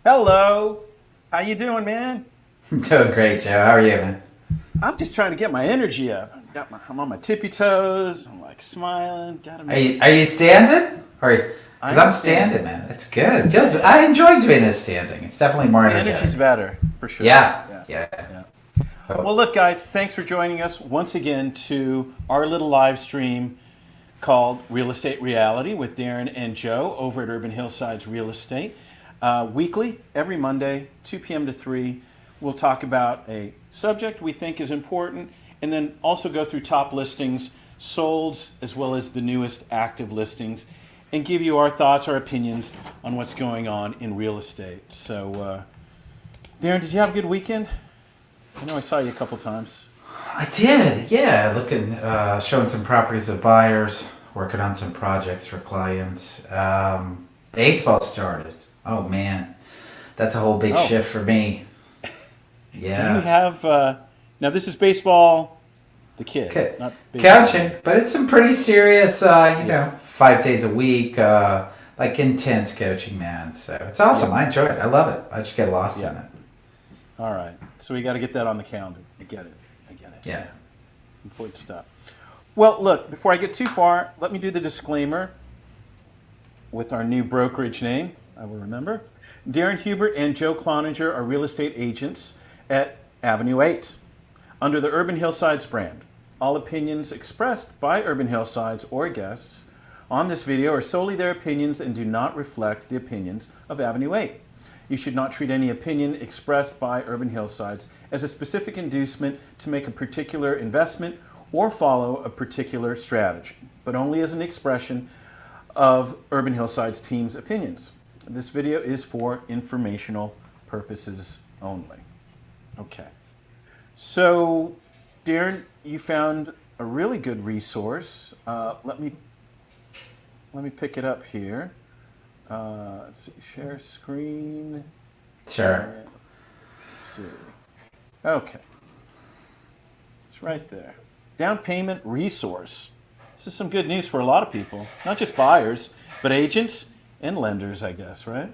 Hello. How you doing, man? I'm doing great, Joe. How are you, man? I'm just trying to get my energy up. I'm on my tippy toes. I'm like smiling. Gotta Are make. you standing? Or I because am I'm standing. standing, man. It's good. It feels. I enjoy doing this standing. It's definitely more The energy's energetic. better for sure. Yeah, Yeah, yeah. yeah. Oh, Well, look, guys. Thanks for joining us once again to our little live stream called Real Estate Reality with Darren and Joe over at Urban Hillsides Real Estate. Weekly, every Monday, 2 p.m. to 3, we'll talk about a subject we think is important and then also go through top listings, solds, as well as the newest active listings, and give you our thoughts, our opinions on what's going on in real estate. So, Darren, did you have a good weekend? I know I saw you a couple times. I did. Yeah, looking, showing some properties to buyers, working on some projects for clients. Baseball started. Oh man, that's a whole big Oh, shift for me. do you Yeah. have, now this is baseball, the kid, Okay. not baseball Coaching, the, but it's some pretty serious, yeah, 5 days a week, like intense coaching, man. So it's awesome. yeah, I enjoy it. I love it. I just get lost in yeah. it. All right. So we got to get that on the calendar. I get it. I get it. Yeah. Yeah. Important stuff. Well, look, before I get too far, let me do the disclaimer with our new brokerage name. I will remember. Darren Hubert and Joe Cloninger are real estate agents at Avenue 8 under the Urban Hillsides brand. All opinions expressed by Urban Hillsides or guests on this video are solely their opinions and do not reflect the opinions of Avenue 8. You should not treat any opinion expressed by Urban Hillsides as a specific inducement to make a particular investment or follow a particular strategy, but only as an expression of Urban Hillsides team's opinions. This video is for informational purposes only. Okay. So, Darren, you found a really good resource. Let me pick it up here. Let's see, share screen. Sure. And let's see. Okay, it's right there. Down payment resource. This is some good news for a lot of people, not just buyers, but agents and lenders, I guess, right?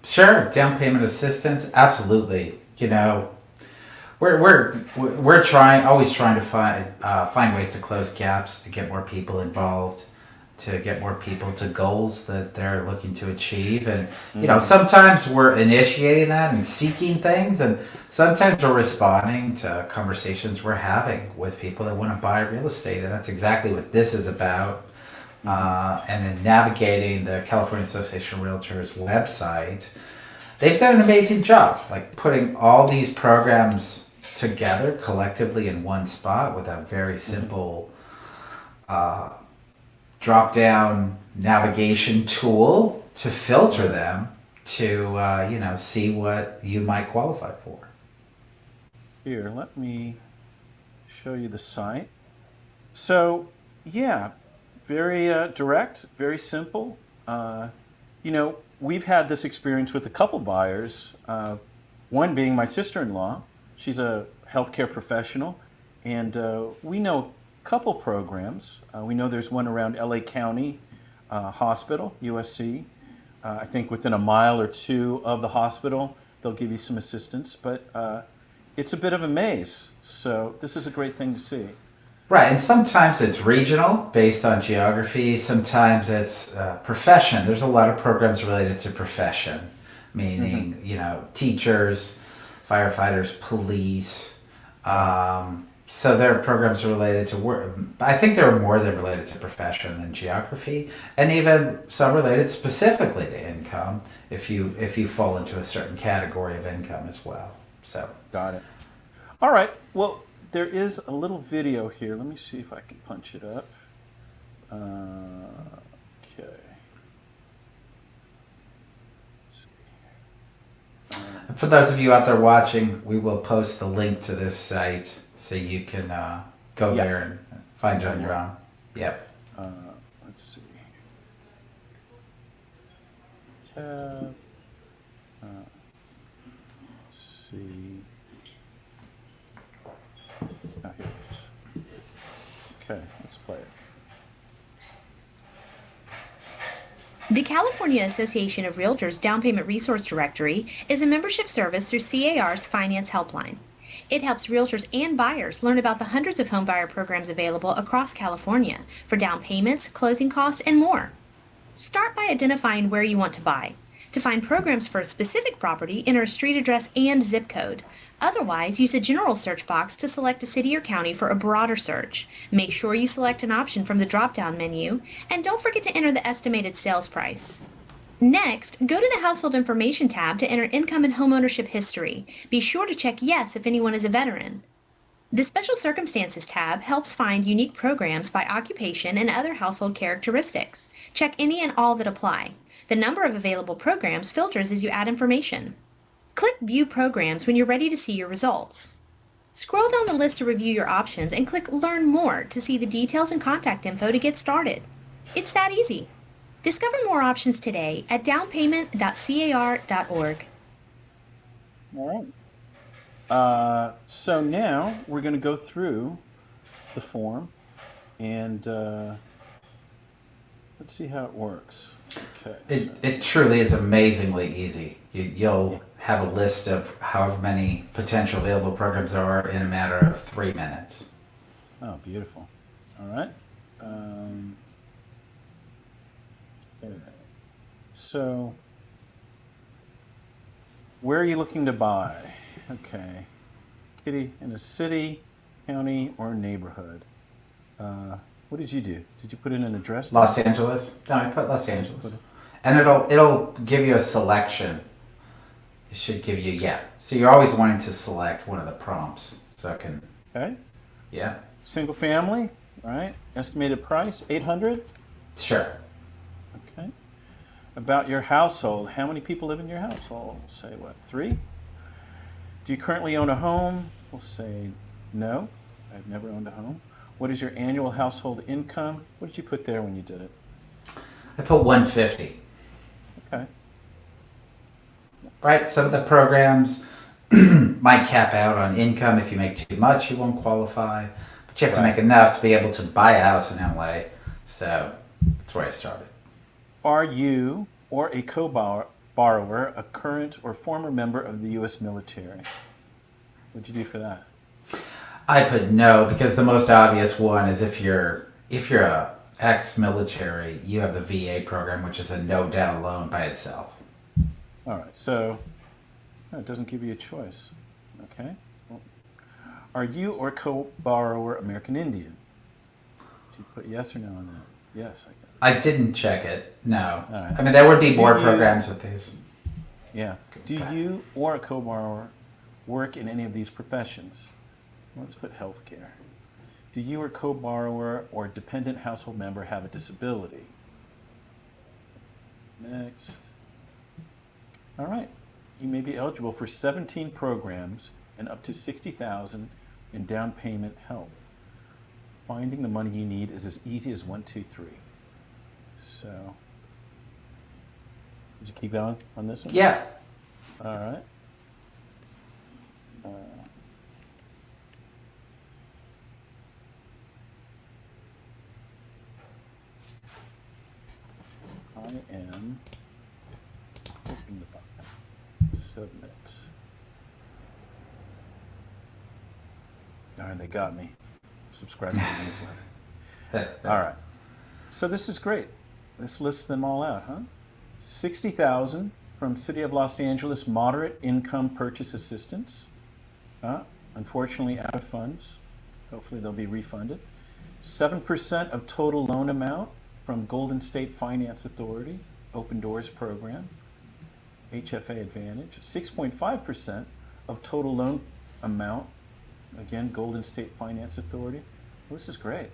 Sure. Down payment assistance. Absolutely. We're always trying to find ways to close gaps, to get more people involved, to get more people to goals that they're looking to achieve. And sometimes we're initiating that and seeking things, and sometimes we're responding to conversations we're having with people that want to buy real estate, and that's exactly what this is about. And in navigating the California Association of Realtors website, they've done an amazing job, like putting all these programs together collectively in one spot with a very simple drop down navigation tool to filter them to see what you might qualify for. Here, let me show you the site. So, yeah, very direct, very simple. We've had this experience with a couple buyers, one being my sister-in-law. She's a healthcare professional, and we know a couple programs. We know there's one around LA County Hospital, USC. I think within a mile or two of the hospital, they'll give you some assistance, but it's a bit of a maze, so this is a great thing to see. Right, and sometimes it's regional based on geography. Sometimes it's profession. There's a lot of programs related to profession, meaning teachers, firefighters, police. So there are programs related to work. I think there are more than related to profession than geography, and even some related specifically to income. If you fall into a certain category of income as well. So Got it. All right, well, there is a little video here. Let me see if I can punch it up. Okay. Let's see. for those of you out there watching, we will post the link to this site so you can go Yeah. there and find it on your own. Yep. Let's see. Tab. Let's see. Oh, here it is. Okay, let's play it. The California Association of Realtors Down Payment Resource Directory is a membership service through CAR's Finance Helpline. It helps realtors and buyers learn about the hundreds of home buyer programs available across California for down payments, closing costs, and more. Start by identifying where you want to buy. To find programs for a specific property, enter a street address and zip code. Otherwise, use a general search box to select a city or county for a broader search. Make sure you select an option from the drop-down menu, and don't forget to enter the estimated sales price. Next, go to the Household Information tab to enter income and homeownership history. Be sure to check yes if anyone is a veteran. The Special Circumstances tab helps find unique programs by occupation and other household characteristics. Check any and all that apply. The number of available programs filters as you add information. Click View Programs when you're ready to see your results. Scroll down the list to review your options and click Learn More to see the details and contact info to get started. It's that easy. Discover more options today at downpayment.car.org. All right. So now we're going to go through the form and let's see how it works. Okay. It truly is amazingly easy. You'll have a list of however many potential available programs there are in a matter of 3 minutes. Oh, beautiful. All right. Okay. So, where are you looking to buy? Okay. Kitty, in a city, county, or neighborhood? What did you do? Did you put in an address? Los Angeles? No, I put Los Angeles. And it'll give you a selection. It should give you, yeah. So you're always wanting to select one of the prompts. So I can, Okay. yeah. Single family, right? Estimated price, 800. Sure. Okay. About your household, how many people live in your household? We'll say what, 3? Do you currently own a home? We'll say no. I've never owned a home. What is your annual household income? What did you put there when you did it? I put 150. Okay. Right, some of the programs might cap out on income. If you make too much, you won't qualify. But you have to make enough to be able to buy a house in LA. So that's where I started. Are you or a co-borrower a current or former member of the U.S. military? What'd you do for that? I put no because the most obvious one is if you're a ex-military, you have the VA program, which is a no-down loan by itself. All right, so no, it doesn't give you a choice. Okay. Well, are you or co-borrower American Indian? Did you put yes or no on that? Yes, I guess. I didn't check it. No. All right. I mean, there would be Do more you- programs with these. Yeah. Do you or a co-borrower work in any of these professions? Let's put healthcare. Do you or co-borrower or dependent household member have a disability? Next. All right. You may be eligible for 17 programs and up to $60,000 in down payment help. Finding the money you need is as easy as 1, 2, 3. So, did you keep going on this one? Yeah. All right. I am clicking the button. Submit. Darn, they got me. Subscribe to the newsletter. All right. So this is great. This lists them all out, huh? 60,000 from City of Los Angeles Moderate Income Purchase Assistance. Unfortunately, out of funds. Hopefully they'll be refunded. 7% of total loan amount from Golden State Finance Authority, Open Doors Program, HFA Advantage. 6.5% of total loan amount, again, Golden State Finance Authority. Well, this is great.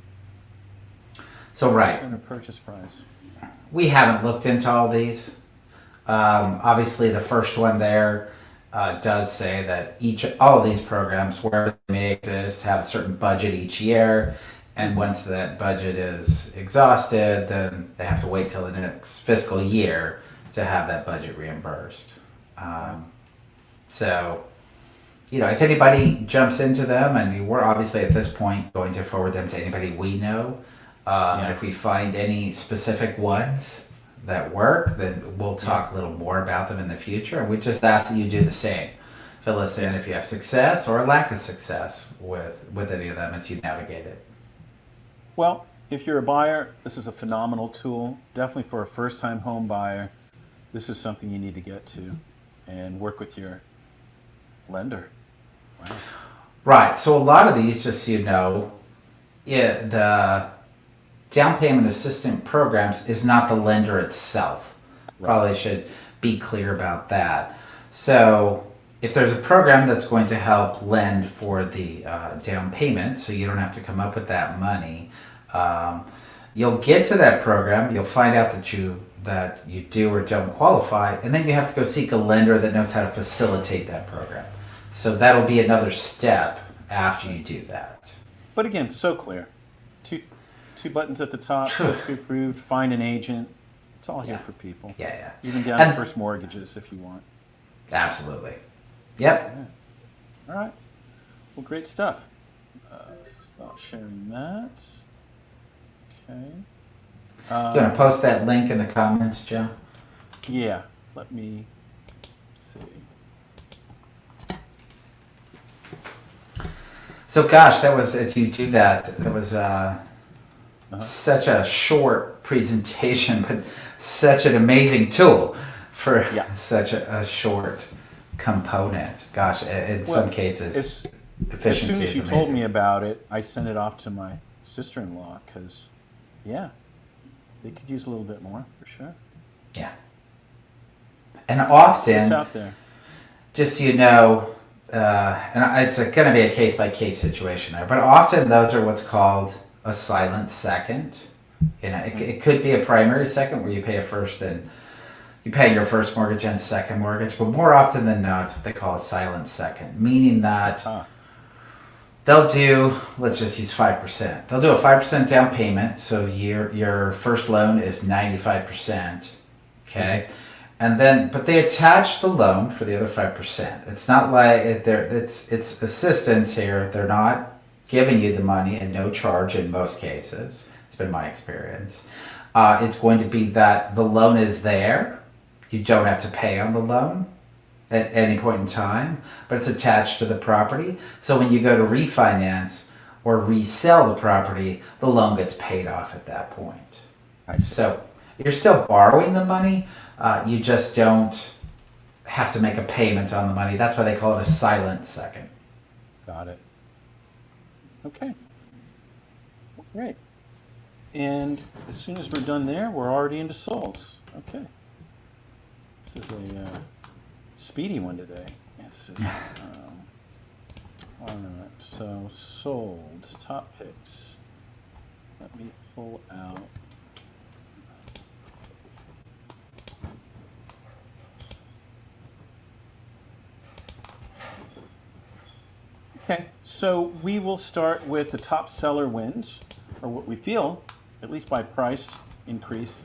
So, right. Percent of purchase price. We haven't looked into all these. Obviously, the first one there does say that all of these programs, where they may exist, have a certain budget each year, and once that budget is exhausted, then they have to wait till the next fiscal year to have that budget reimbursed. So, if anybody jumps into them, and we're obviously at this point going to forward them to anybody we know. And if we find any specific ones that work, then we'll talk a little more about them in the future. And we just ask that you do the same. Fill us in if you have success or a lack of success with any of them as you navigate it. Well, if you're a buyer, this is a phenomenal tool. Definitely for a first-time home buyer, this is something you need to get to and work with your lender. Wow. Right. So a lot of these, just so you know, the down payment assistance programs is not the lender itself. Right. Probably should be clear about that. So if there's a program that's going to help lend for the down payment, so you don't have to come up with that money, you'll get to that program, you'll find out that you do or don't qualify, and then you have to go seek a lender that knows how to facilitate that program. So that'll be another step after you do that. But again, so clear. Two buttons at the top, pre-approved, find an agent. It's all here for people. Yeah. Even down to first mortgages if you want. Absolutely. Yep. Yeah. All right. Well, great stuff. Stop sharing that. Okay. You want to post that link in the comments, Joe? Yeah. Let me see. So, gosh, that was, as you do that was such a short presentation, but such an amazing tool for such a short component. Gosh, in some cases, efficiency as soon as you is told amazing. me about it, I sent it off to my sister-in-law because, they could use a little bit more for sure. Yeah. And often, It's out there. just so you know, and it's going to be a case-by-case situation there, but often those are what's called a silent second. You know, it could be a primary second where you pay you pay your first mortgage and second mortgage, but more often than not, it's what they call a silent second, meaning that they'll do, let's just use 5%. They'll do a 5% down payment, so your first loan is 95%, okay? And then, but they attach the loan for the other 5%. It's not like it's assistance here. They're not giving you the money at no charge in most cases. It's been my experience. It's going to be that the loan is there. You don't have to pay on the loan at any point in time, but it's attached to the property. So when you go to refinance or resell the property, the loan gets paid off at that point. So you're still borrowing the money. You just don't have to make a payment on the money. That's why they call it a silent second. Got it. Okay. Great. And as soon as we're done there, we're already into solds. Okay. This is a speedy one today. Yes. All right. So solds, top picks. Let me pull out. Okay, so we will start with the top seller wins, or what we feel, at least by price increase,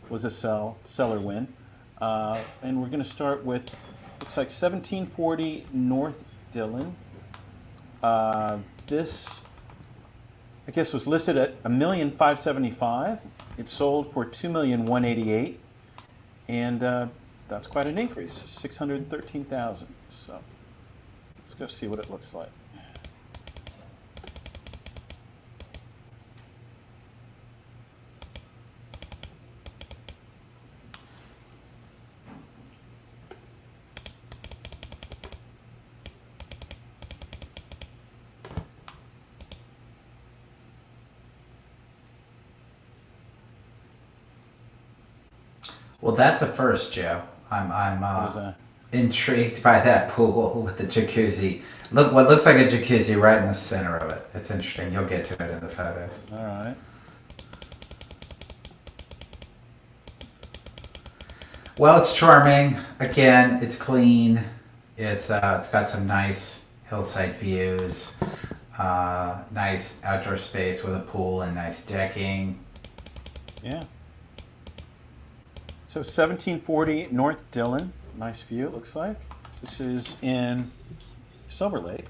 was a seller win. And we're going to start with, looks like 1740 North Dillon. This, I guess, was listed at $1,575,000. It sold for $2,188,000, and that's quite an increase, $613,000. So let's go see what it looks like. Well, that's a first, Joe. I'm What is that? intrigued by that pool with the jacuzzi. Look, what looks like a jacuzzi right in the center of it. It's interesting. You'll get to it in the photos. All right. Well, it's charming. Again, it's clean. It's got some nice hillside views, nice outdoor space with a pool and nice decking. Yeah. So 1740 North Dillon, nice view it looks like. This is in Silver Lake,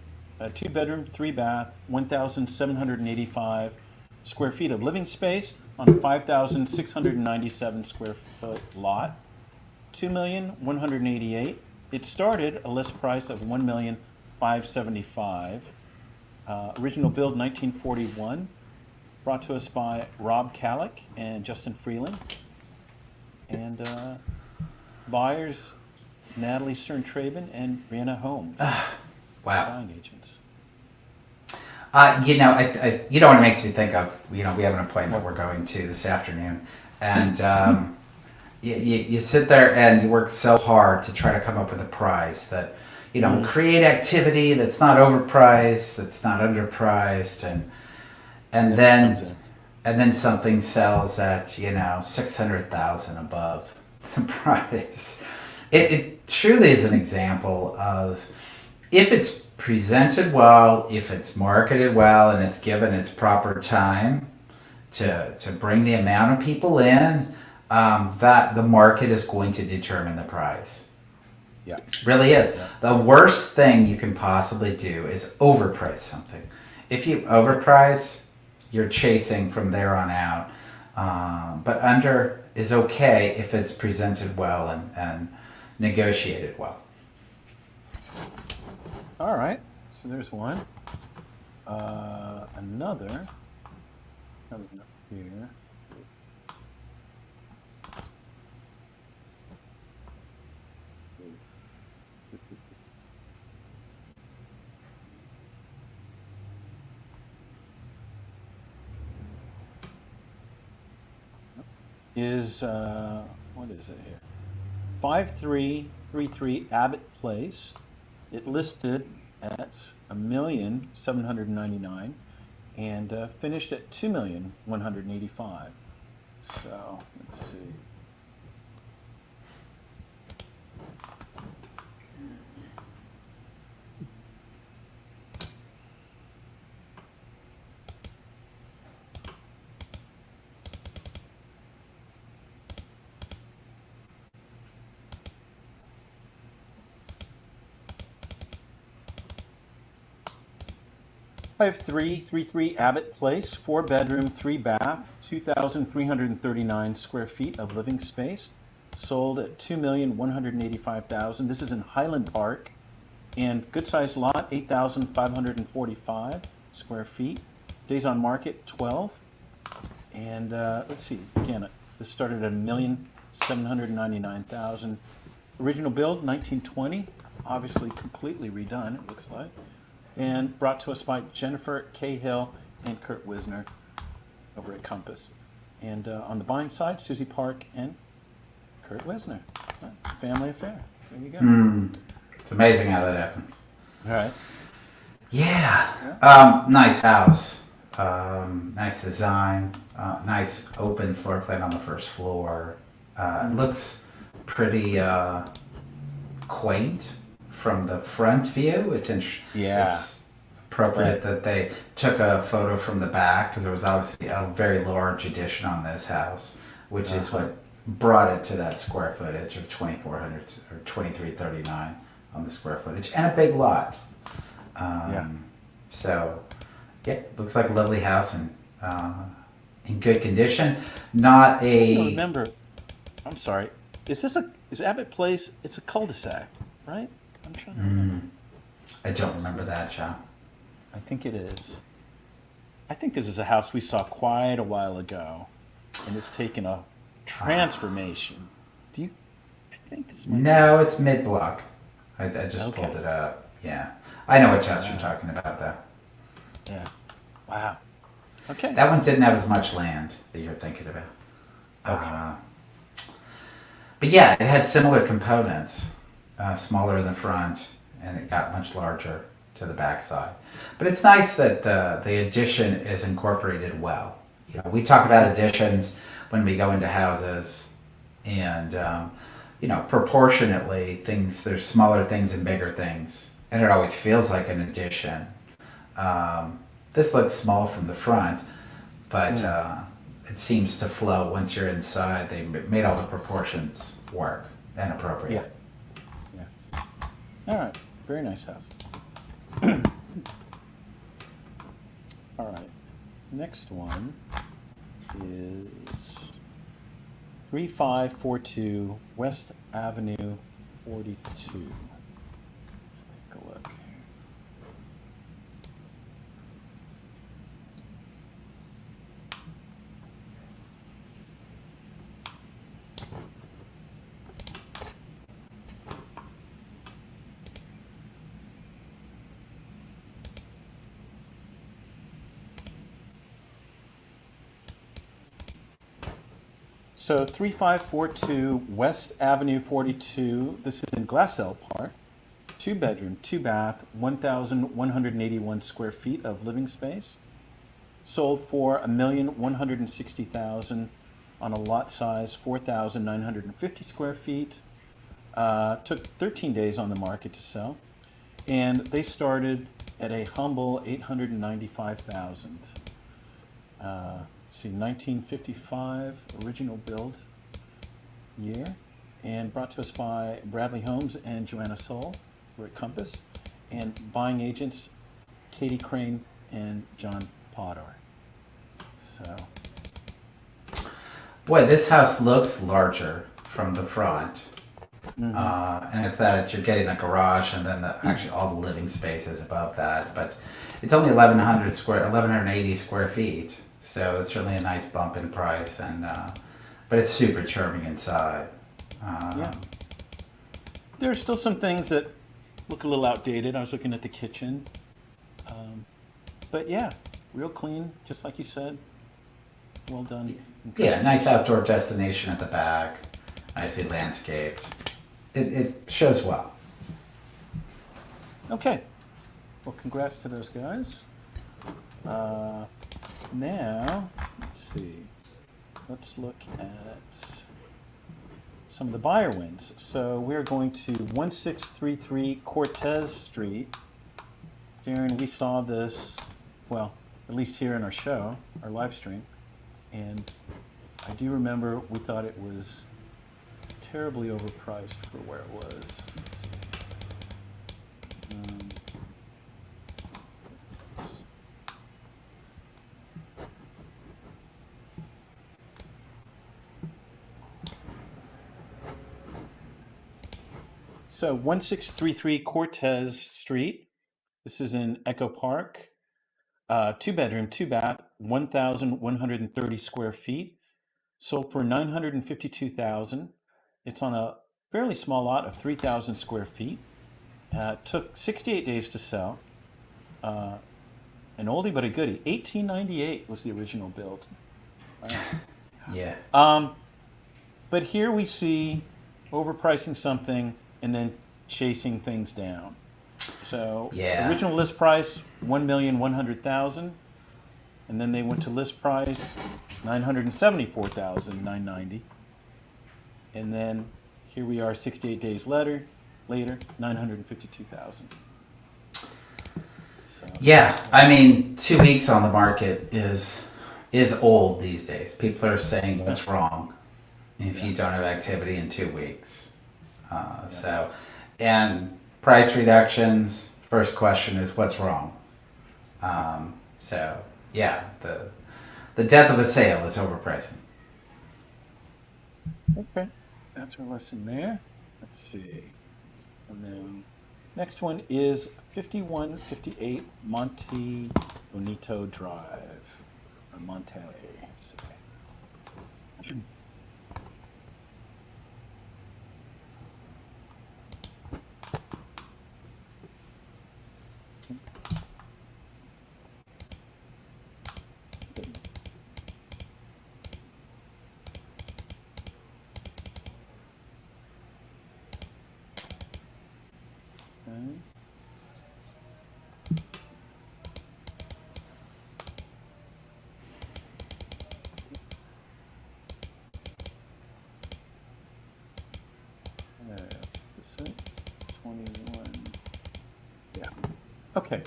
2 bedroom, 3 bath, 1,785, square feet of living space on a 5,697 square foot lot. 2,188,000. It started a list price of 1,575,000. Original build 1941. Brought to us by Rob Kallick and Justin Freeland. And buyers Natalie Stern-Traben and Brianna Holmes. Wow. Buying agents. You know what it makes me think of? We have an appointment we're going to this afternoon, and you sit there and you work so hard to try to come up with a price that, create activity that's not overpriced, that's not underpriced, and then something sells at 600,000 above the price. It truly is an example of, if it's presented well, if it's marketed well, and it's given its proper time to bring the amount of people in, that the market is going to determine the price. Yeah. Really is. Yeah. The worst thing you can possibly do is overprice something. If you overprice, you're chasing from there on out. But under is okay if it's presented well and negotiated well. All right, so there's one. Another note here. Is what is it here? 5333 Abbott Place. It listed at $1,799,000 and finished at $2,185,000. So let's see. I have 333 Abbott Place, 4-bedroom, 3-bath, 2,339 square feet of living space, sold at $2,185,000. This is in Highland Park, and good sized lot, 8,545 square feet. Days on market, 12. And let's see, again, this started at $1,799,000. Original build, 1920, obviously completely redone, it looks like. And brought to us by Jennifer Cahill and Kurt Wisner over at Compass. And on the buying side, Susie Park and Kurt Wisner. It's a family affair. There you go. It's amazing how that happens. All right. Yeah. Nice house. Nice design. Nice open floor plan on the first floor. It looks pretty quaint from the front view. It's appropriate that they took a photo from the back, because there was obviously a very large addition on this house, which is what brought it to that square footage of 2,400 or 2,339 on the square footage, and a big lot. So, yeah, looks like a lovely house and in good condition. Not a. I don't remember. I'm sorry. Is Abbott Place? It's a cul-de-sac, right? I'm trying to remember. I don't remember that, John. I think it is. I think this is a house we saw quite a while ago, and it's taken a transformation. Do you? I think this might. No, it's mid-block. I just pulled it up. Yeah, I know which house you're talking about, though. Yeah. Wow. Okay. That one didn't have as much land that you're thinking about. Okay. But yeah, it had similar components, smaller in the front, and it got much larger to the backside. But it's nice that the addition is incorporated well. We talk about additions when we go into houses, and proportionately there's smaller things and bigger things, and it always feels like an addition. This looks small from the front, but it seems to flow once you're inside. They made all the proportions work and appropriate. Yeah. All right. Very nice house. All right. Next one is 3542 West Avenue 42. Let's take a look. So 3542 West Avenue 42, this is in Glassell Park, 2-bedroom, 2-bath, 1,181 square feet of living space. Sold for $1,160,000 on a lot size 4,950 square feet. Took 13 days on the market to sell, and they started at a humble $895,000. See, 1955 original build year, and brought to us by Bradley Holmes and Joanna Soul. We're at Compass, and buying agents Katie Crane and John Potter. So, Boy, this house looks larger from the front. And it's that you're getting the garage and then actually all the living space is above that. But it's only 1,180 square feet. So it's really a nice bump in price, and but it's super charming inside. yeah. There are still some things that look a little outdated. I was looking at the kitchen. But yeah, real clean, just like you said. Well done. Yeah, nice outdoor destination at the back, nicely landscaped. It shows well. Okay. Well, congrats to those guys. Now, let's see. Let's look at some of the buyer wins. So we're going to 1633 Cortez Street. Darren, we saw this, well, at least here in our show, our live stream, and I do remember we thought it was terribly overpriced for where it was. Let's see. So 1633 Cortez Street. This is in Echo Park. 2-bedroom, 2-bath, 1,130 square feet. Sold for $952,000. It's on a fairly small lot of 3,000 square feet. Took 68 days to sell. An oldie but a goodie. 1898 was the original build. Wow. Yeah. But here we see overpricing something and then chasing things down. So Yeah. original list price $1,100,000, and then they went to list price $974,990, and then here we are 68 days later $952,000. So, Yeah, I mean, 2 weeks on the market is old these days. People are saying what's wrong if you don't have activity in 2 weeks. So, and price reductions. First question is what's wrong. So yeah, the death of a sale is overpricing. okay, that's our lesson there. Let's see, and then next one is 5158 Monte Bonito Drive, or Monte. Let's see. Okay. 21. Yeah. Okay.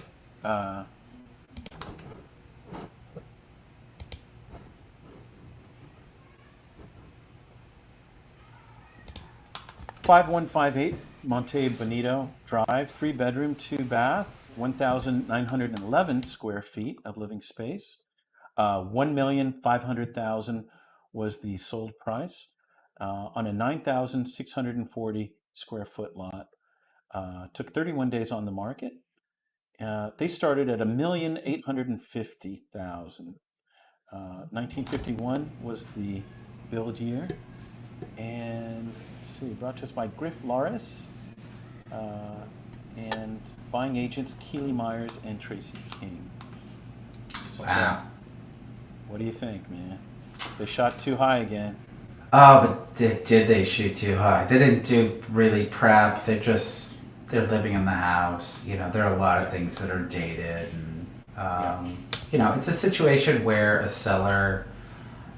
5158 Monte Bonito Drive, 3-bedroom, 2-bath, 1,911 square feet of living space. $1,500,000 was the sold price on a 9,640 square foot lot. Took 31 days on the market. They started at $1,850,000. 1951 was the build year. And let's see, brought to us by Griff Loris and buying agents Keely Myers and Tracy King. Wow. What do you think, man? They shot too high again. Oh, but did they shoot too high? They didn't do really prep. They're living in the house. You know, there are a lot of things that are dated, and you know, it's a situation where a seller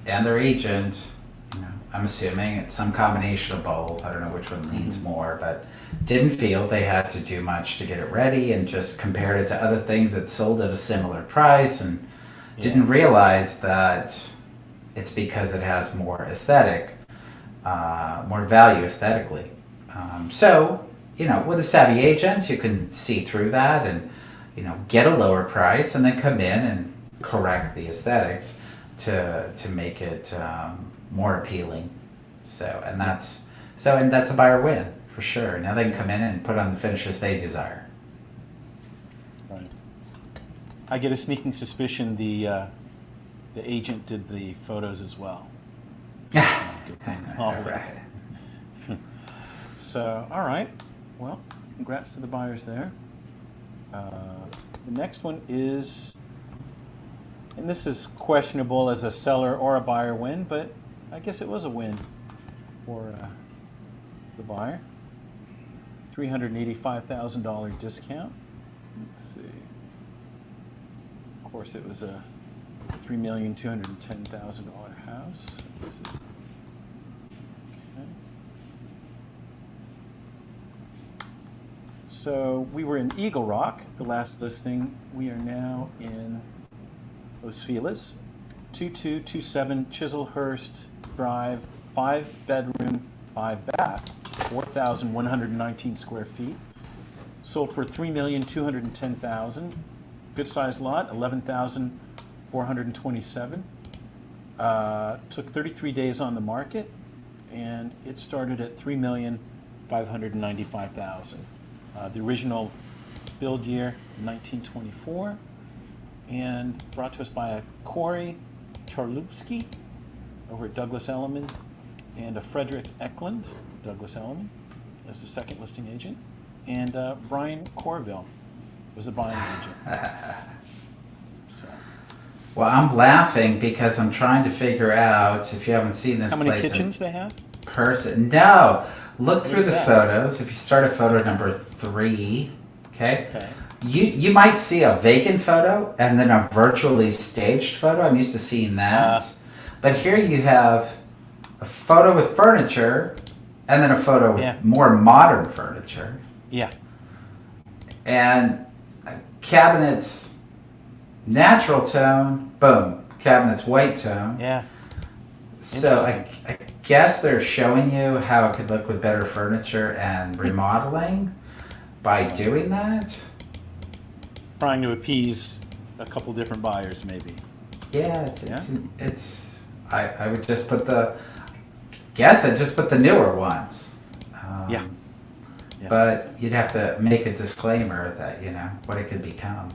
and their agent, you know, I'm assuming it's some combination of both. I don't know which one leans more, but didn't feel they had to do much to get it ready, and just compared it to other things that sold at a similar price, and didn't realize that it's because it has more aesthetic, more value aesthetically. So, you know, with a savvy agent, you can see through that and, you know, get a lower price and then come in and correct the aesthetics to make it more appealing. And that's a buyer win for sure. Now they can come in and put on the finishes they desire. Right. I get a sneaking suspicion the agent did the photos as well. That's not a good thing. Always. Right. So, all right. Well, congrats to the buyers there. The next one is, and this is questionable as a seller or a buyer win, but I guess it was a win for the buyer. $385,000 discount. Let's see. Of course, it was a $3,210,000 house. Let's see. Okay. So we were in Eagle Rock, the last listing. We are now in Los Feliz, 2227 Chiselhurst Drive, 5-bedroom, 5-bath, 4,119 square feet. Sold for $3,210,000. Good sized lot, 11,427. Took 33 days on the market, and it started at $3,595,000. The original build year, 1924, and brought to us by a Corey Charlupski over at Douglas Elliman, and a Frederick Eklund, Douglas Elliman, as the second listing agent, and Brian Corville was the buying agent. So. Well, I'm laughing because I'm trying to figure out, if you haven't seen this How place many kitchens they have? person. No, look What through is the that? photos. If you start at photo number 3, okay, Okay. you might see a vacant photo and then a virtually staged photo. I'm used to seeing that. But here you have a photo with furniture and then a photo with more modern furniture. Yeah. And cabinets natural tone, boom, cabinets white tone. Yeah. So I guess they're showing you how it could look with better furniture and remodeling by doing that. Trying to appease a couple different buyers, maybe. Yeah, I would just put I'd just put the newer ones. Yeah. But you'd have to make a disclaimer that, you know, what it could become.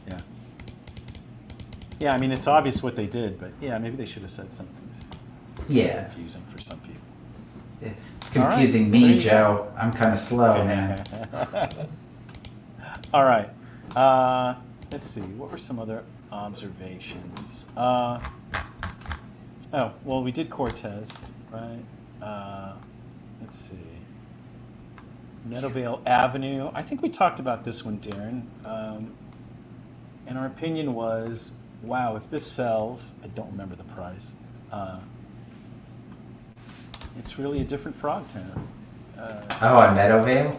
Yeah. Yeah, I mean, it's obvious what they did, but yeah, maybe they should have said something confusing for some people. It's confusing me, Joe. I'm kind of slow, man. All right. Let's see. What were some other observations? Oh, well, we did Cortez, right? Let's see. Meadowvale Avenue. I think we talked about this one, Darren. And our opinion was, wow, if this sells, I don't remember the price. It's really a different frog town. On Meadowvale?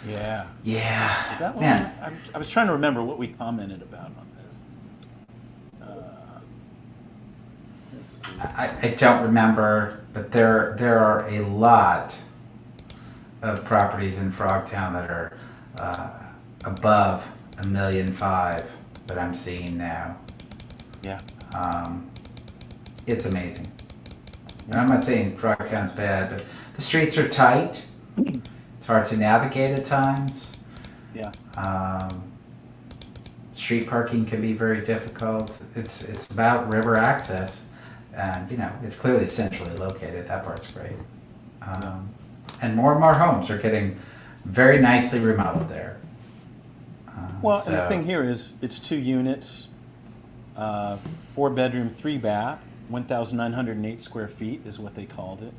Yeah. Yeah. Is that one? Man. I was trying to remember what we commented about on this. Let's see. I don't remember, but there are a lot of properties in Frogtown that are above $1.5 million that I'm seeing now. Yeah. It's amazing. And I'm not saying Frogtown's bad, but the streets are tight. It's hard to navigate at times. Yeah. Street parking can be very difficult. It's about river access, and it's clearly centrally located. That part's great. And more homes are getting very nicely remodeled there. Well, and the thing here is it's 2 units, 4 bedroom, 3 bath, 1,908 square feet is what they called it.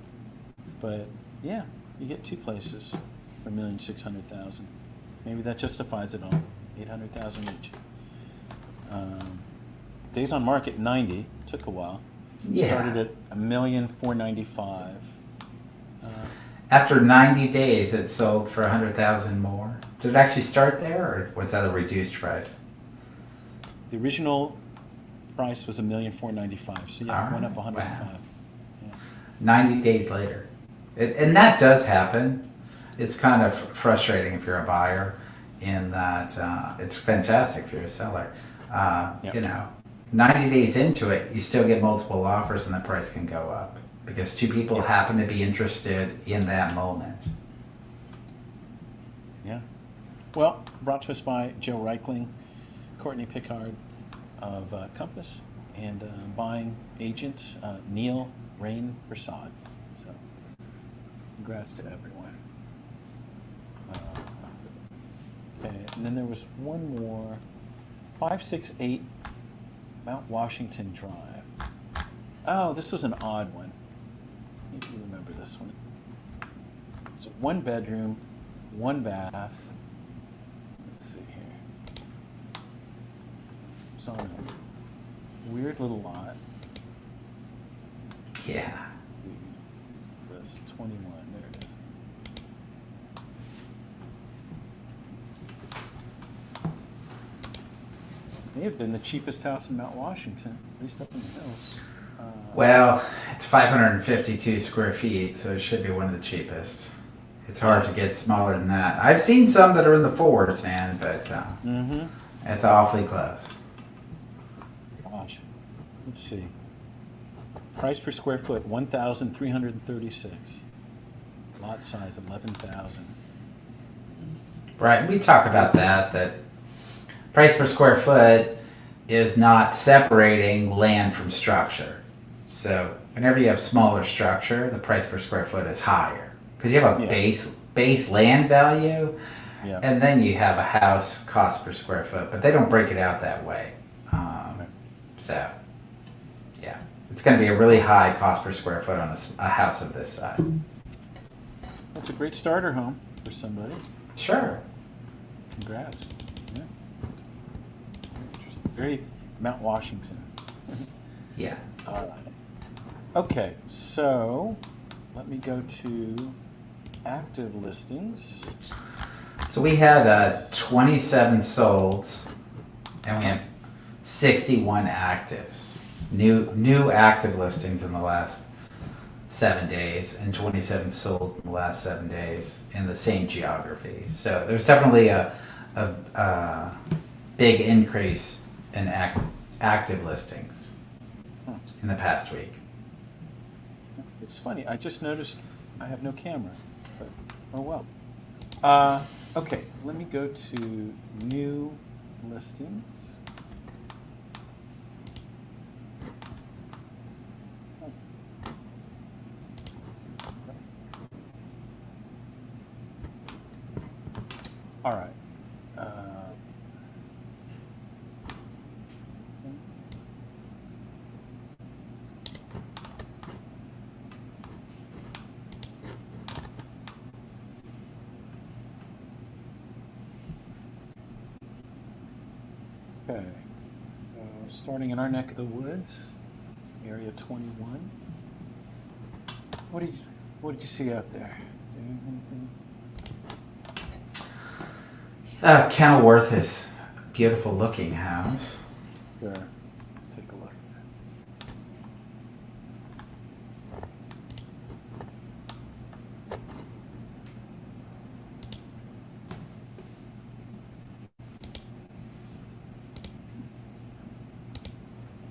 But yeah, you get 2 places for $1,600,000. Maybe that justifies it all. $800,000 each. Days on market 90. Took a while. Yeah. Started at $1,495,000. After 90 days, it sold for $100,000 more. Did it actually start there, or was that a reduced price? The original price was $1,495,000. So yeah, it went up 105. Wow. Yeah. 90 days later. And that does happen. It's kind of frustrating if you're a buyer in that it's fantastic if you're a seller. Yep. 90 days into it, you still get multiple offers and the price can go up because 2 people happen to be interested in that moment. Yeah. Well, brought to us by Joe Reichling, Courtney Pickard of Compass, and buying agent Neil Rain Prasad. So, congrats to everyone. Okay, and then there was one more, 568 Mount Washington Drive. Oh, this was an odd one. Maybe you remember this one. It's a 1 bedroom, 1 bath. Let's see here. It's on a weird little lot. Yeah. This 21. There it is. May have been the cheapest house in Mount Washington, at least up in the hills. Well, it's 552 square feet, so it should be one of the cheapest. It's hard to get smaller than that. I've seen some that are in the 4s, man, but it's awfully close. Gosh, let's see. Price per square foot, 1,336. Lot size, 11,000. Right, and we talk about that price per square foot is not separating land from structure. So whenever you have smaller structure, the price per square foot is higher because you have a base land value, and then you have a house cost per square foot, but they don't break it out that way. So yeah, it's going to be a really high cost per square foot on a house of this size. That's a great starter home for somebody. Sure. Congrats. Yeah. Very interesting. Very Mount Washington. Yeah. All right. Okay, so let me go to active listings. So we had 27 solds, and we have 61 actives. New active listings in the last 7 days, and 27 sold in the last 7 days in the same geography. So there's definitely a big increase in active listings in the past week. It's funny, I just noticed I have no camera, but oh well. Okay, let me go to new listings. All right. Okay. Starting in our neck of the woods, area 21. What did you see out there? Anything? Kenilworth is a beautiful looking house. Sure. Let's take a look.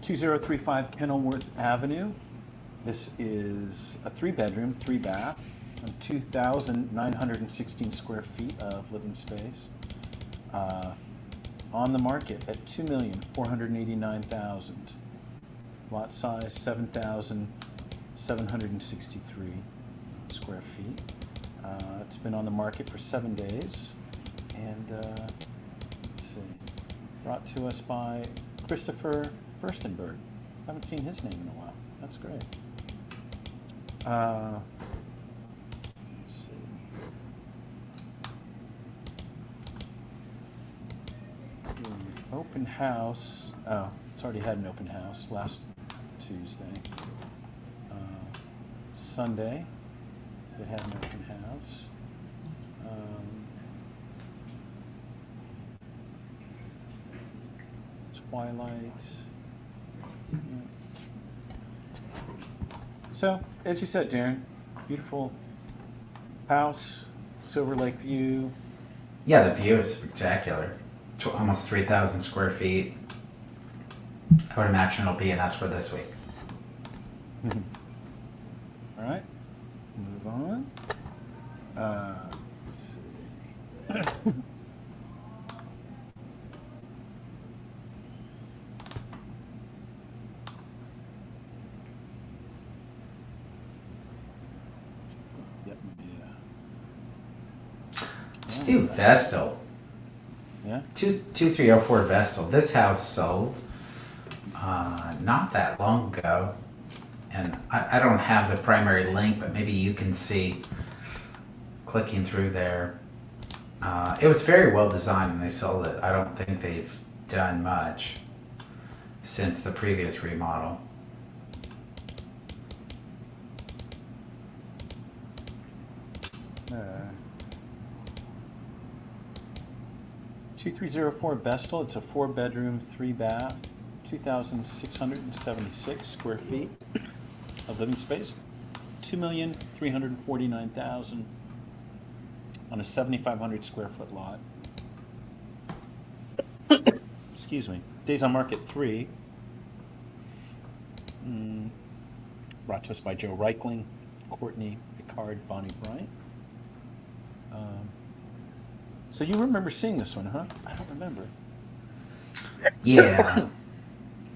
2035 Kenilworth Avenue. This is a 3-bedroom, 3-bath, and 2,916 square feet of living space. On the market at $2,489,000. Lot size 7,763 square feet. It's been on the market for 7 days, and let's see, brought to us by Christopher Furstenberg. Haven't seen his name in a while. That's great. Let's see. Open house. Oh, it's already had an open house last Tuesday. Sunday, it had an open house. Twilight. Yeah. So, as you said, Darren, beautiful house, Silver Lake view. Yeah, the view is spectacular. Almost 3,000 square feet. I would imagine it'll be an escrow this week. All right, move on. Let's see. Yep, yeah. Let's do Vestal. Yeah? 2304 Vestal. This house sold not that long ago. And I don't have the primary link, but maybe you can see clicking through there. It was very well designed when they sold it. I don't think they've done much since the previous remodel. Uh, 2304 Vestal. It's a 4-bedroom, 3-bath, 2,676 square feet of living space. $2,349,000 on a 7,500 square foot lot. Excuse me. Days on market 3. Brought to us by Joe Reichling, Courtney Picard, Bonnie Bryant. So you remember seeing this one, huh? I don't remember. Yeah.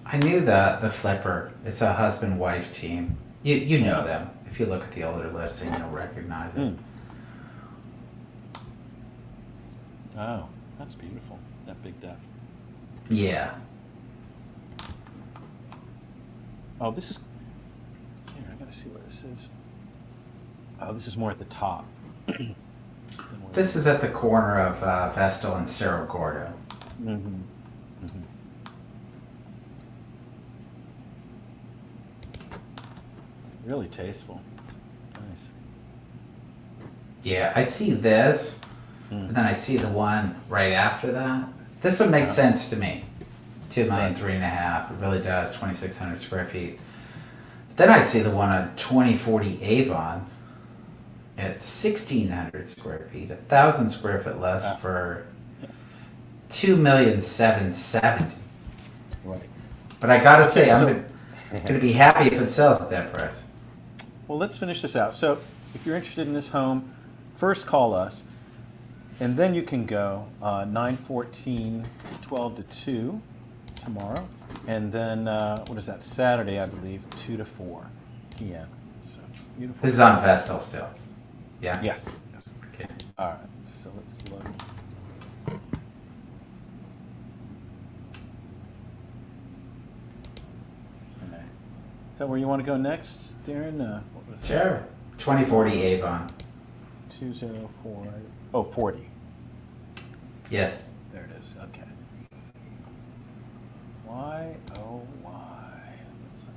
I knew the flipper. It's a husband-wife team. You know them. If you look at the older listing, you'll recognize it. Oh, that's beautiful. That big deck. Yeah. Oh, this is... Here, I gotta see what this is. Oh, this is more at the top. This is at the corner of Vestal and Cerro Gordo. Mm-hmm. Really tasteful. Nice. Yeah, I see this, and then I see the one right after that. This would make sense to me. 2,000,000, 3.5. It really does. 2,600 square feet. But then I see the one on 2040 Avon at 1,600 square feet, 1,000 square foot less for 2,770,000. Right. But I gotta say, Okay, I'm gonna be happy if it sells at that price. Well, let's finish this out. So, if you're interested in this home, first call us, and then you can go 9/14, 12 to 2 tomorrow, and then what is that? Saturday, I believe, 2 to 4 p.m. So beautiful. This is on Vestal still. Yeah. Yes. Yes. Okay. All right. So let's look. Okay. Is that where you want to go next, Darren? What was Sure. 2040 Avon. 204. Oh, 40. Yes. There it is. Okay. Why? Oh, why? Let's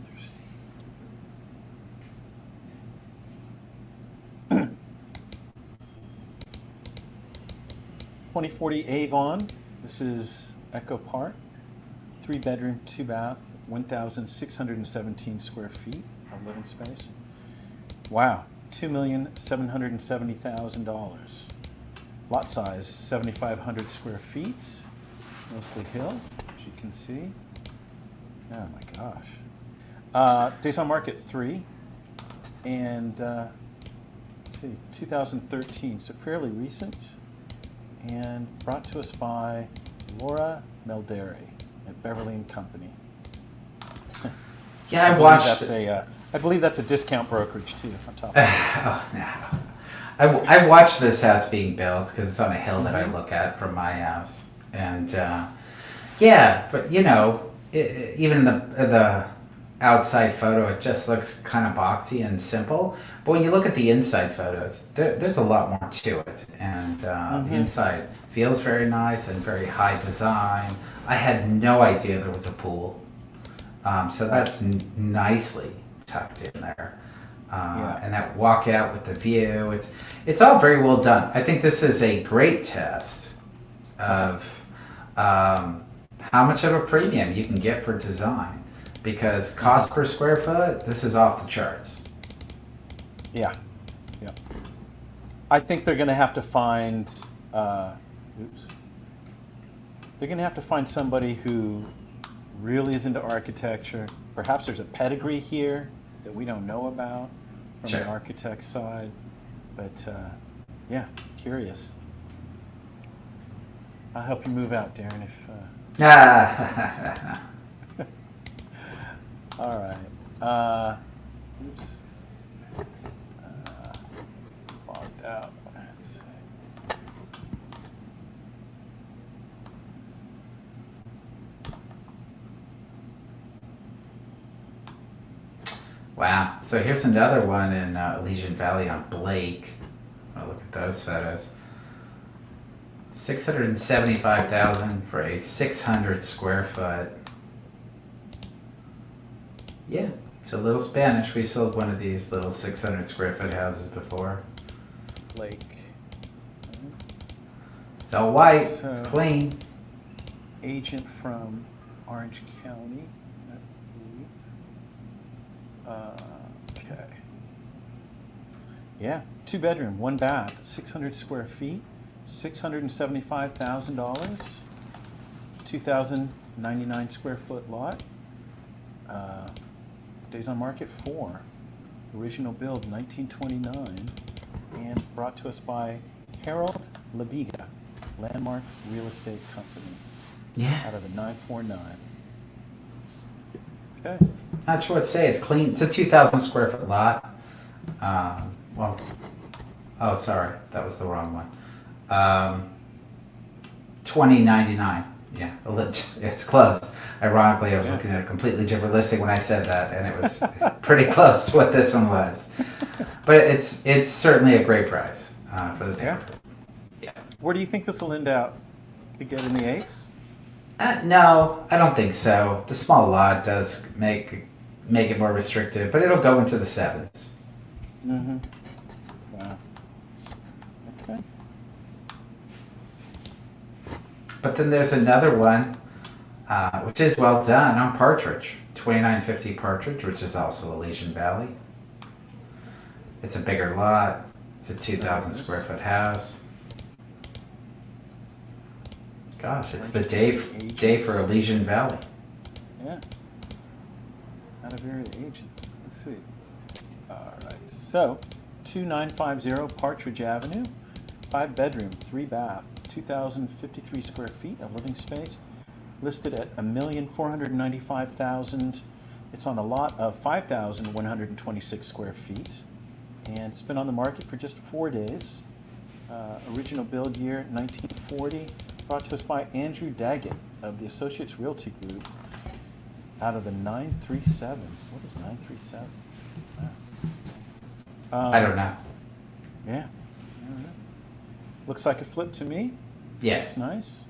understand. 2040 Avon. This is Echo Park. 3-bedroom, 2-bath, 1,617 square feet of living space. Wow. $2,770,000. Lot size 7,500 square feet, mostly hill, as you can see. Oh my gosh. Days on market 3, and let's see, 2013, so fairly recent, and brought to us by Laura Melderi at Beverly and Company. Yeah, I believe watched. That's I believe that's a discount brokerage too. On top of Oh no. I watched this house being built because it's on a hill that I look at from my house, and yeah, but you know, even the outside photo, it just looks kind of boxy and simple. But when you look at the inside photos, there's a lot more to it, and the inside feels very nice and very high design. I had no idea there was a pool, so that's nicely tucked in there. And that walkout with the view, it's all very well done. I think this is a great test of how much of a premium you can get for design, because cost per square foot, this is off the charts. Yeah. I think they're going to have to find. They're going to have to find somebody who really is into architecture. Perhaps there's a pedigree here that we don't know about from Sure. the architect's side. But yeah, curious. I'll help you move out, Darren. All right. Oops. Logged out. Let's see. Wow. So here's another one in Elysian Valley on Blake. I'll look at those photos. 675,000 for a 600 square foot. Yeah, it's a little Spanish. We've sold one of these little 600 square foot houses before. Lake. It's all white. So- It's clean. Agent from Orange County, I believe. Okay. Yeah, 2 bedroom, 1 bath, 600 square feet, $675,000, 2,099 square foot lot. Days on market 4. Original build 1929, and brought to us by Harold Labiga, Landmark Real Estate Company, Yeah. out of the 949. Okay. Not sure what to say. It's clean. It's a 2,000 square foot lot. Well, oh, sorry. That was the wrong one. 2099. Yeah, it's close. Ironically, I was looking at a completely different listing when I said that, and it was pretty close to what this one was. But it's certainly a great price for the neighborhood. Yeah. Where do you think this will end out? Could get in the 8s? No, I don't think so. The small lot does make it more restrictive, but it'll go into the 7s. Mm-hmm. Wow. Okay. But then there's another one, which is well done on Partridge, 2950 Partridge, which is also Elysian Valley. It's a bigger lot. It's a 2,000 square foot house. Gosh, it's the day for Elysian Valley. Yeah. Out of area agents. Let's see. All right. So, 2950 Partridge Avenue, 5 bedroom, 3 bath, 2,053 square feet of living space, listed at $1,495,000. It's on a lot of 5,126 square feet, and it's been on the market for just 4 days. Original build year 1940. Brought to us by Andrew Daggett of the Associates Realty Group, out of the 937. What is 937? Wow. I don't know. Yeah. I don't know. Looks like a flip to me. Yes. It's nice.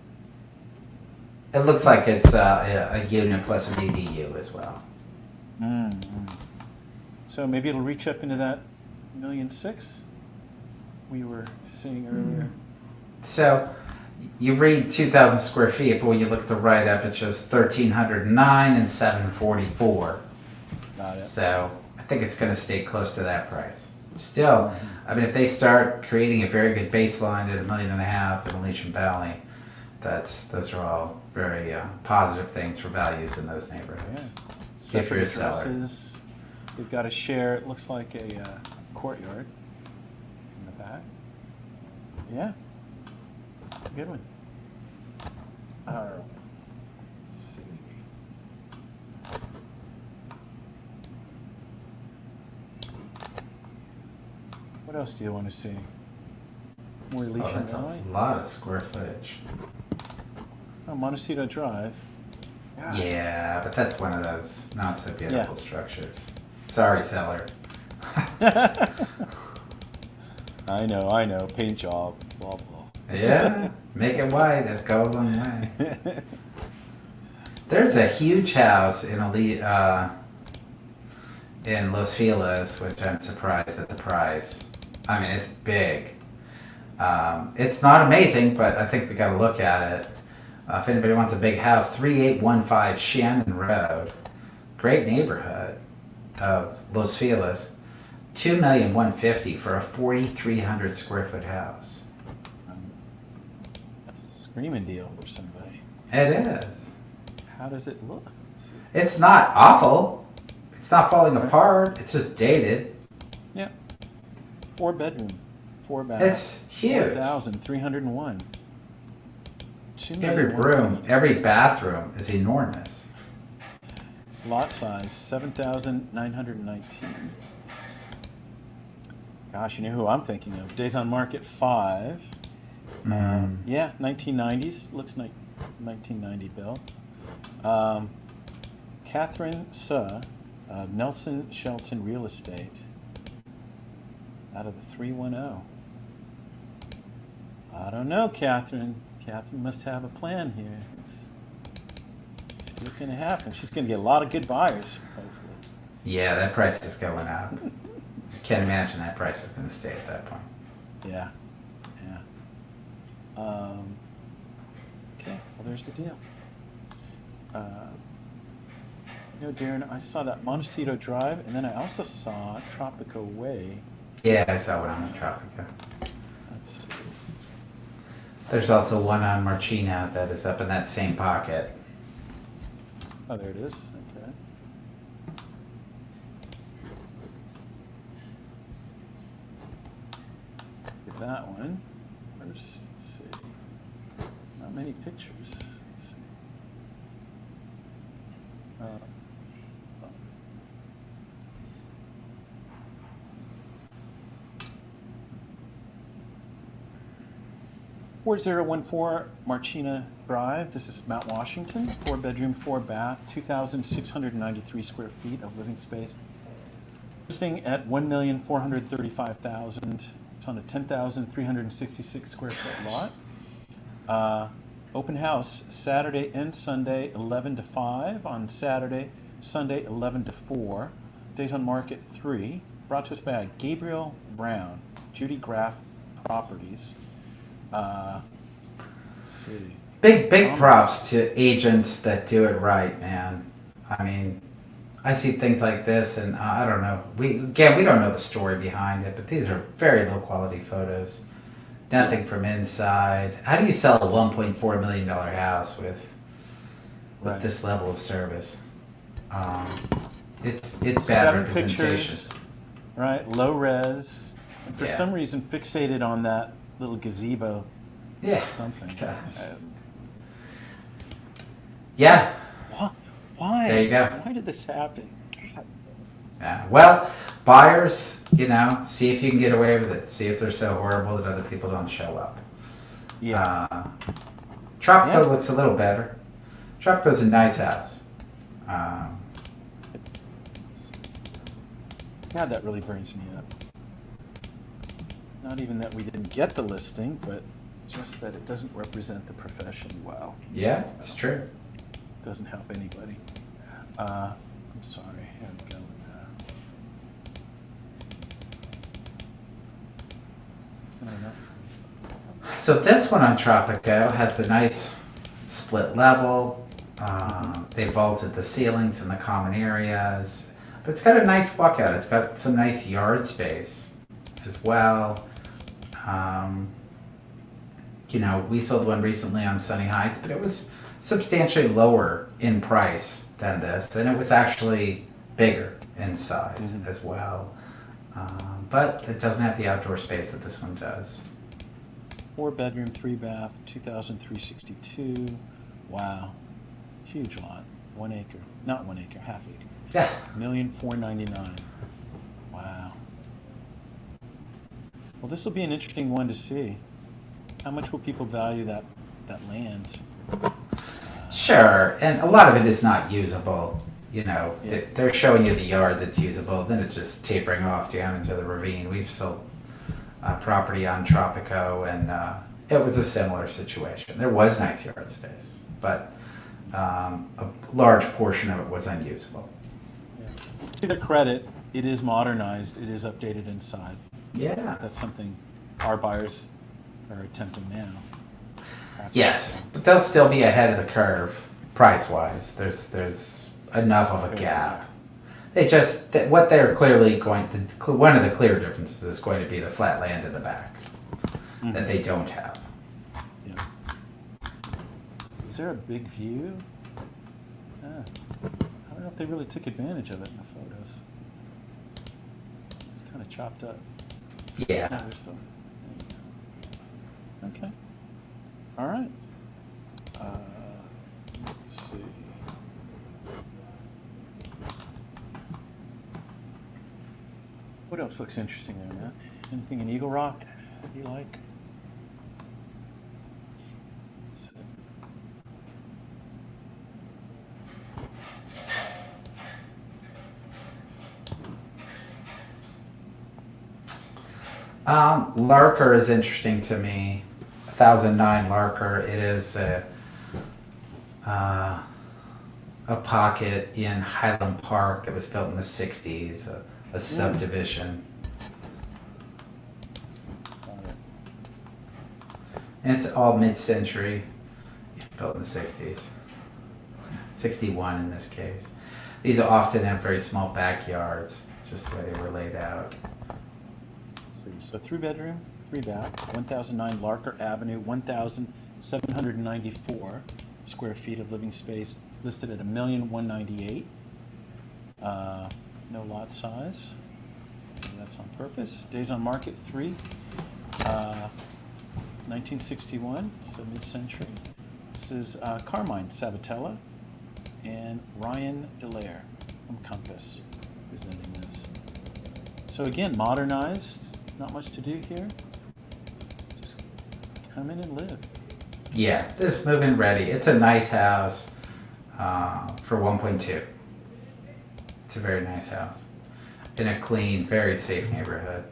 It looks like it's a unit plus an ADU as well. Mm-hmm. So maybe it'll reach up into that $1.6 million we were seeing earlier. So you read 2,000 square feet, but when you look at the write-up, it shows 1,309 and 744. Got it. So I think it's going to stay close to that price. Still, I mean, if they start creating a very good baseline at $1.5 million in Elysian Valley, those are all very positive things for values in those neighborhoods. Yeah. If you're a Separate seller. addresses. They've got a share. It looks like a courtyard in the back. Yeah, it's a good one. All right. Let's see. What else do you want to see? More Oh, Alicia that's a Valley? lot of square footage. Oh, Montecito Drive. Yeah, but that's one of those not so beautiful Yeah. structures. Sorry, seller. I know. Paint job. Blah blah. Yeah, make it white. It'll go a long way. There's a huge house in in Los Feliz, which I'm surprised at the price. I mean, it's big. It's not amazing, but I think we got to look at it. If anybody wants a big house, 3815 Shannon Road, great neighborhood of Los Feliz, $2,150,000 for a 4,300 square foot house. That's a screaming deal for somebody. It is. How does it look? It's not awful. It's not falling apart. It's just dated. Yeah. 4 bedroom, 4 bath. It's huge. 4,301. Every room, every bathroom is enormous. Lot size 7,919. Gosh, you know who I'm thinking of? Days on Market 5. Yeah, 1990s. Looks like 1990 built. Catherine Suh, Nelson Shelton Real Estate, out of the 310. I don't know, Catherine. Catherine must have a plan here. Let's see what's going to happen. She's going to get a lot of good buyers, hopefully. Yeah, that price is going up. I can't imagine that price is going to stay at that point. Yeah, yeah. Okay, well, there's the deal. Darren, I saw that Montecito Drive, and then I also saw Tropico Way. Yeah, I saw one on Tropica. Let's see. There's also one on Marchina that is up in that same pocket. Oh, there it is. Okay. Look at that one. Let's see. Not many pictures. Let's see. Oh. 4014 Marchina Drive. This is Mount Washington. 4 bedroom, 4 bath, 2,693 square feet of living space. Listing at $1,435,000. It's on a 10,366 square foot lot. Open house Saturday and Sunday 11 to 5. On Saturday, Sunday 11 to 4. Days on Market 3. Brought to us by Gabriel Brown, Judy Graff Properties. Let's see. Big props to agents that do it right, man. I mean, I see things like this, and I don't know. We don't know the story behind it, but these are very low quality photos. Nothing from inside. How do you sell a $1.4 million house with Right. this level of service? It's bad Seven representation. pictures, right? Low res. And for Yeah. some reason, fixated on that little gazebo Yeah. something. Gosh. Um, Yeah. Why? There you go. Why did this happen? God. Yeah. Well, buyers, see if you can get away with it. See if they're so horrible that other people don't show up. Yeah. Tropico Yeah. looks a little better. Tropico's a nice house. God, that really burns me up. Not even that we didn't get the listing, but just that it doesn't represent the profession well. Yeah, it's true. It doesn't help anybody. I'm sorry. I had to go with that. I don't know. So this one on Tropico has the nice split level. They vaulted the ceilings in the common areas. But it's got a nice walkout. It's got some nice yard space as well. we sold one recently on Sunny Heights, but it was substantially lower in price than this, and it was actually bigger in size as well. But it doesn't have the outdoor space that this one does. 4-bedroom, 3-bath, 2,362. Wow, huge lot. 1 acre, not 1 acre, half acre. Yeah. $1,499,000. Wow. Well, this will be an interesting one to see. How much will people value that land? Sure, and a lot of it is not usable. They're showing you the yard that's usable, then it's just tapering off down into the ravine. We've sold property on Tropico, and it was a similar situation. There was nice yard space, but a large portion of it was unusable. Yeah. To their credit, it is modernized, it is updated inside. Yeah. That's something our buyers are attempting now. Yes, but they'll still be ahead of the curve price-wise. There's enough of a gap. They just what they're clearly going to. One of the clear differences is going to be the flat land in the back that they don't have. Yeah. Is there a big view? I don't know if they really took advantage of it in the photos. It's kind of chopped up. Yeah. No, there's some. There you go. Okay. All right. Let's see. What else looks interesting there, Matt? Anything in Eagle Rock you like? Let's see. Larker is interesting to me. 1009 Larker. It is a pocket in Highland Park that was built in the 60s, a subdivision. And it's all mid-century, built in the 60s. 61 in this case. These often have very small backyards. It's just the way they were laid out. Let's see. So 3-bedroom, 3-bath, 1009 Larker Avenue, 1,794 square feet of living space, listed at $1,198,000. No lot size. Maybe that's on purpose. Days on market 3. 1961, so mid-century. This is Carmine Sabatella and Ryan Delaire from Compass presenting this. So again, modernized. Not much to do here. Just come in and live. Yeah, this move-in ready. It's a nice house for 1.2. It's a very nice house in a clean, very safe neighborhood.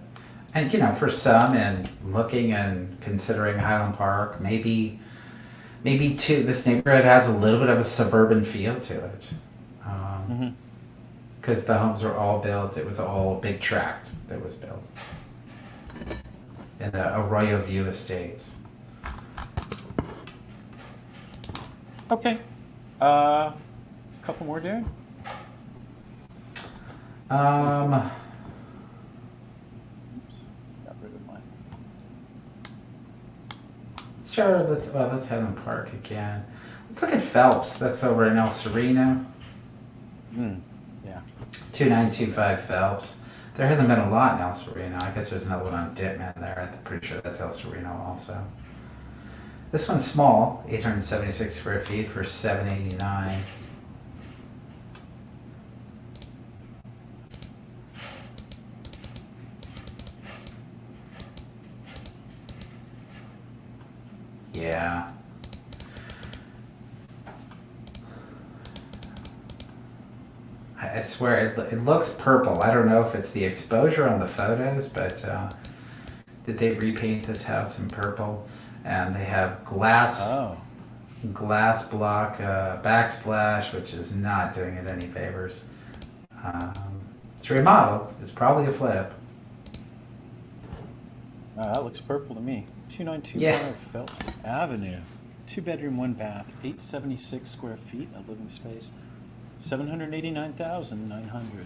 And for some, and looking and considering Highland Park, maybe too, this neighborhood has a little bit of a suburban feel to it. Because the homes were all built, it was all big tract that was built. In the Arroyo View Estates. Okay. Couple more, Darren? Oops, got rid of mine. Sure, that's Highland Park again. Let's look at Phelps. That's over in El Sereno. Yeah. 2925 Phelps. There hasn't been a lot in El Sereno. I guess there's another one on Ditman there. I'm pretty sure that's El Sereno also. This one's small, 876 square feet for $789. Yeah. I swear it looks purple. I don't know if it's the exposure on the photos, but did they repaint this house in purple? And they have glass block backsplash, which is not doing it any favors. It's remodeled. It's probably a flip. Wow, that looks purple to me. 2925 Yeah. Phelps Avenue. 2-bedroom, 1-bath, 876 square feet of living space. $789,900.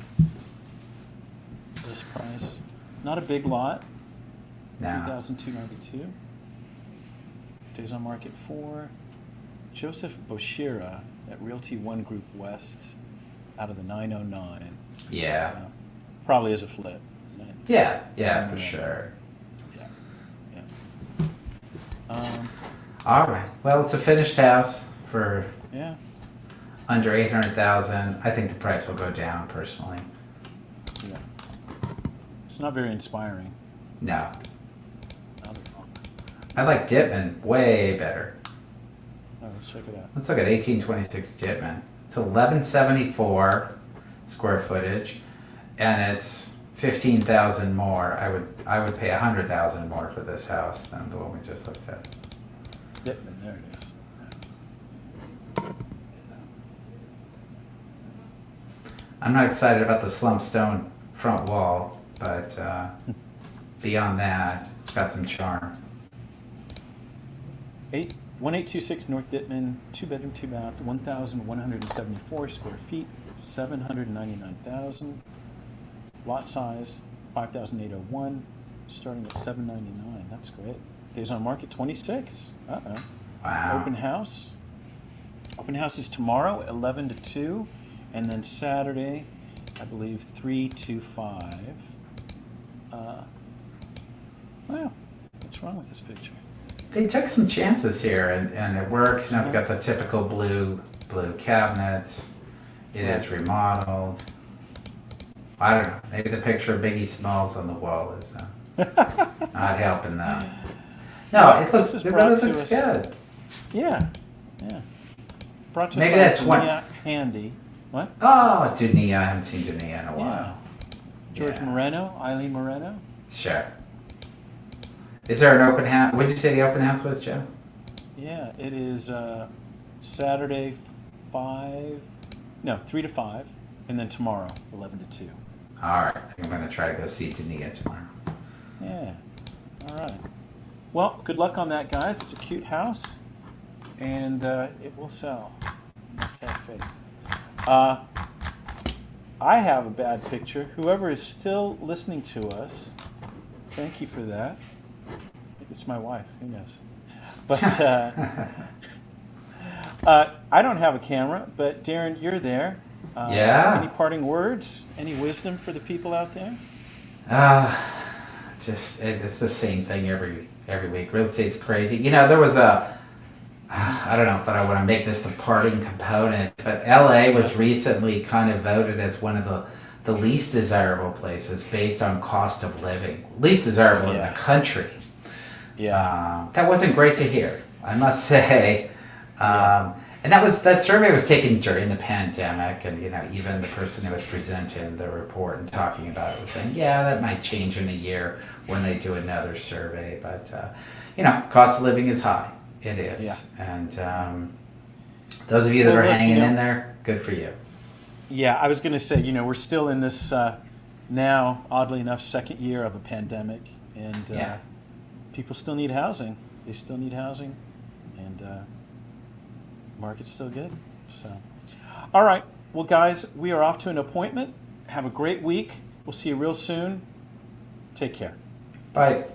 This price. Not a big lot. No. 3,292. Days on market 4. Joseph Boshira at Realty One Group West out of the 909. Yeah. So, probably is a flip. Right? Yeah, for sure. Yeah. All right. Well, it's a finished house for Yeah. under 800,000. I think the price will go down personally. Yeah. It's not very inspiring. No. Not at all. I like Dittman way better. Oh, let's check it out. Let's look at 1826 Dittman. It's 1174 square footage, and it's 15,000 more. I would pay 100,000 more for this house than the one we just looked at. Dittman, there it is. I'm not excited about the slump stone front wall, but beyond that, it's got some charm. 1826 North Dittman, 2-bedroom, 2-bath, 1,174 square feet, 799,000. Lot size 5,801, starting at 799. That's great. Days on market 26. Uh-oh. Wow. Open house. Open house is tomorrow, 11 to 2, and then Saturday, I believe 3 to 5. Wow. What's wrong with this picture? They took some chances here, and it works. You know, I've got the typical blue cabinets. It is remodeled. I don't know. Maybe the picture of Biggie Smalls on the wall is not helping them. No, it This is really brought to looks us- good. Yeah. Brought to us Maybe by that's one- Dunia Handy. What? Oh, Dunia. I haven't seen Dunia in a while. Yeah. George Yeah. Moreno, Eileen Moreno. Sure. Is there an open house? What did you say the open house was, Joe? Yeah, it is Saturday 3 to 5, and then tomorrow 11 to 2. All right. I think I'm going to try to go see Dunia tomorrow. Yeah. All right. Well, good luck on that, guys. It's a cute house, and it will sell. Just have faith. I have a bad picture. Whoever is still listening to us, thank you for that. Maybe it's my wife. Who knows? But I don't have a camera, but Darren, you're there. Yeah. Any parting words? Any wisdom for the people out there? It's the same thing every week. Real estate's crazy. You know, there was I don't know if I want to make this the parting component, but LA was recently kind of voted as one of the least desirable places based on cost of living. Least desirable in the country. Yeah. That wasn't great to hear, I must say. And that survey was taken during the pandemic, and you know, even the person who was presenting the report and talking about it was saying, yeah, that might change in a year when they do another survey. But you know, cost of living is high. It is. Yeah. And those of you that are hanging in there, good for you. Yeah, I was going to say, you know, we're still in this now, oddly enough, second year of a pandemic, and people still need housing. They still need housing, and market's still good. So, all right. Well, guys, we are off to an appointment. Have a great week. We'll see you real soon. Take care. Bye.